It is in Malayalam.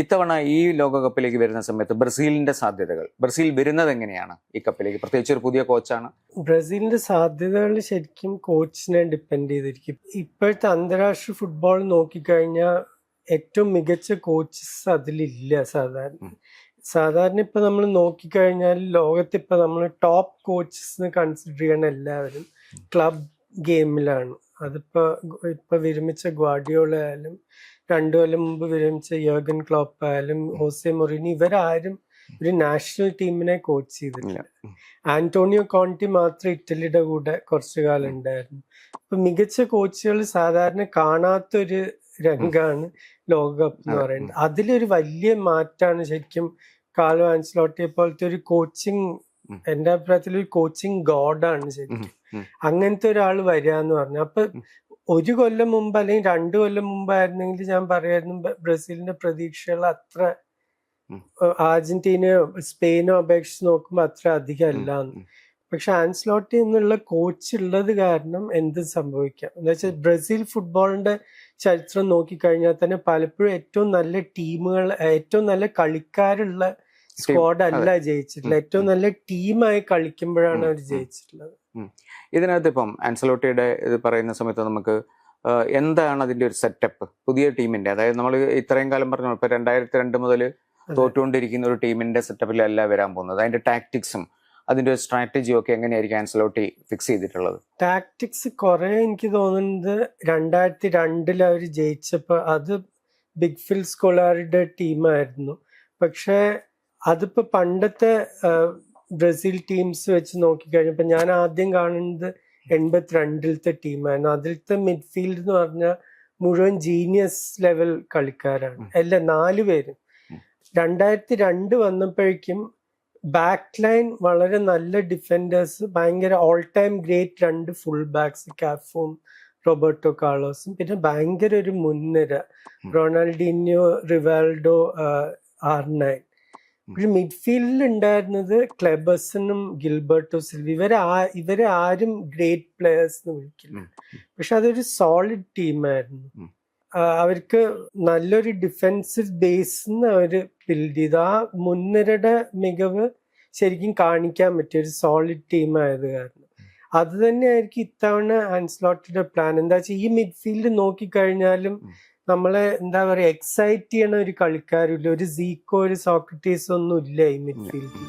ഇത്തവണ ഈ ലോകകപ്പിലേക്ക് വരുന്ന സമയത്ത് ബ്രസീലിന്റെ സാധ്യതകൾ, ബ്രസീൽ വരുന്നത് എങ്ങനെയാണ് ഈ കപ്പിലേക്ക്? പ്രത്യേകിച്ച് ഒരു പുതിയ കോച്ചാണ്. ബ്രസീലിന്റെ സാധ്യതകൾ ശരിക്കും കോച്ചിനെ ഡിപ്പെൻഡ് ചെയ്തിരിക്കും. ഇപ്പോഴത്തെ അന്താരാഷ്ട്ര ഫുട്ബോൾ നോക്കിക്കഴിഞ്ഞാൽ ഏറ്റവും മികച്ച കോച്ചസ് അതിലില്ല. സാധാരണ ഇപ്പൊ നമ്മൾ നോക്കിക്കഴിഞ്ഞാൽ ലോകത്തിപ്പോ നമ്മൾ ടോപ്പ് കോച്ചസ് കൺസിഡർ ചെയ്യണ എല്ലാവരും ക്ലബ് ഗെയിമിലാണ്. ഇപ്പൊ വിരമിച്ച ഗ്വാർഡിയോള ആയാലും 2 കൊല്ലം മുമ്പ് വിരമിച്ച യർഗൻ ക്ലോപ്പ് ആയാലും ഹോസെ മൊറീനി, ഇവരാരും ഒരു നാഷണൽ ടീമിനെ കോച്ച് ചെയ്തിട്ടില്ല. ആന്റോണിയോ കോണ്ടി മാത്രം ഇറ്റലിയുടെ കൂടെ കുറച്ചു കാലം ഉണ്ടായിരുന്നു. ഇപ്പൊ മികച്ച കോച്ചുകൾ സാധാരണ കാണാത്തൊരു രംഗാണ് ലോകകപ്പ് എന്ന് പറയുന്നത്. അതിലൊരു വലിയ മാറ്റാണ് ശരിക്കും കാർലോ ആൻസലോട്ടിയെ പോലത്തെ ഒരു കോച്ചിങ്, എന്റെ അഭിപ്രായത്തിൽ ഒരു കോച്ചിങ് ഗോഡാണ് ശരിക്കും. അങ്ങനത്തെ ഒരാൾ വരിക എന്ന് പറഞ്ഞു. അപ്പൊ 1 കൊല്ലം മുമ്പ് അല്ലെങ്കിൽ 2 കൊല്ലം മുമ്പായിരുന്നെങ്കിൽ ഞാൻ പറയായിരുന്നു ബ്രസീലിന്റെ പ്രതീക്ഷകൾ അത്ര അർജന്റീനയോ സ്പെയിനോ അപേക്ഷിച്ച് നോക്കുമ്പോൾ അത്ര അധികം അല്ലാന്ന്. പക്ഷെ ആൻസലോട്ടി എന്നുള്ള കോച്ച് ഉള്ളത് കാരണം എന്തും സംഭവിക്കാം. എന്താ വെച്ചാൽ ബ്രസീൽ ഫുട്ബോളിന്റെ ചരിത്രം നോക്കിക്കഴിഞ്ഞാൽ തന്നെ പലപ്പോഴും ഏറ്റവും നല്ല ടീമുകൾ, ഏറ്റവും നല്ല കളിക്കാരുള്ള സ്ക്വാഡ് അല്ല ജയിച്ചിട്ടുള്ളത്, ഏറ്റവും നല്ല ടീമായി കളിക്കുമ്പോഴാണ് അവർ ജയിച്ചിട്ടുള്ളത്. ഇതിനകത്ത് ഇപ്പം ആൻസലോട്ടിയുടെ ഇത് പറയുന്ന സമയത്ത് നമുക്ക് എന്താണ് അതിന്റെ ഒരു സെറ്റപ്പ് പുതിയ ടീമിന്റെ? അതായത് നമ്മൾ ഇത്രയും കാലം പറഞ്ഞു, ഇപ്പൊ 2002 മുതൽ തോറ്റുകൊണ്ടിരിക്കുന്ന ഒരു ടീമിന്റെ സെറ്റപ്പിലല്ല വരാൻ പോകുന്നത്. അതിന്റെ ടാക്ടിക്സും അതിന്റെ ഒരു സ്ട്രാറ്റജിയും ഒക്കെ എങ്ങനെയായിരിക്കും ആൻസലോട്ടി ഫിക്സ് ചെയ്തിട്ടുള്ളത്? ടാക്ടിക്സ് കുറെ എനിക്ക് തോന്നുന്നത് 2002 അവർ ജയിച്ചപ്പോ അത് ബിഗ് ഫിൽ സ്കോളാറിയുടെ ടീമായിരുന്നു. പക്ഷെ അതിപ്പോ പണ്ടത്തെ ബ്രസീൽ ടീംസ് വെച്ച് നോക്കിക്കഴിഞ്ഞപ്പോ ഞാൻ ആദ്യം കാണുന്നത് 82-ലത്തെ ടീമായിരുന്നു. അതിലത്തെ മിഡ്ഫീൽഡ് എന്ന് പറഞ്ഞാൽ മുഴുവൻ ജീനിയസ് ലെവൽ കളിക്കാരാണ്, എല്ലാ 4 പേരും. 2002 വന്നപ്പോഴേക്കും ബാക്ക് ലൈൻ വളരെ നല്ല ഡിഫൻഡേഴ്സ്, ഭയങ്കര all time great 2 full backs, കാഫും റോബർട്ടോ കാർലോസും, പിന്നെ ഭയങ്കര ഒരു മുൻനിര റൊണാൾഡീന്യോ, റിവാൾഡോ, R9. പക്ഷെ മിഡ്ഫീൽഡിൽ ഉണ്ടായിരുന്നത് ക്ലെബസനും ഗിൽബർട്ടോ സിൽവ. ഇവരെ ആരും ഗ്രേറ്റ് പ്ലെയേഴ്സ് എന്ന് വിളിക്കില്ല, പക്ഷെ അതൊരു സോളിഡ് ടീമായിരുന്നു. അവർക്ക് നല്ലൊരു ഡിഫെൻസീവ് ബേസ് അവര് ബിൽഡ് ചെയ്തു. ആ മുൻനിരയുടെ മികവ് ശരിക്കും കാണിക്കാൻ പറ്റിയ ഒരു സോളിഡ് ടീം ആയത് കാരണം അത് തന്നെയായിരിക്കും ഇത്തവണ ആൻസലോട്ടിയുടെ പ്ലാൻ. എന്താ വെച്ചാൽ ഈ മിഡ്ഫീൽഡ് നോക്കിക്കഴിഞ്ഞാലും നമ്മളെ എന്താ പറയാ എക്സൈറ്റ് ചെയ്യണ ഒരു കളിക്കാരില്ല. ഒരു സീക്കോ, ഒരു സോക്രട്ടീസോ ഒന്നും ഇല്ല ഈ മിഡ്ഫീൽഡിൽ.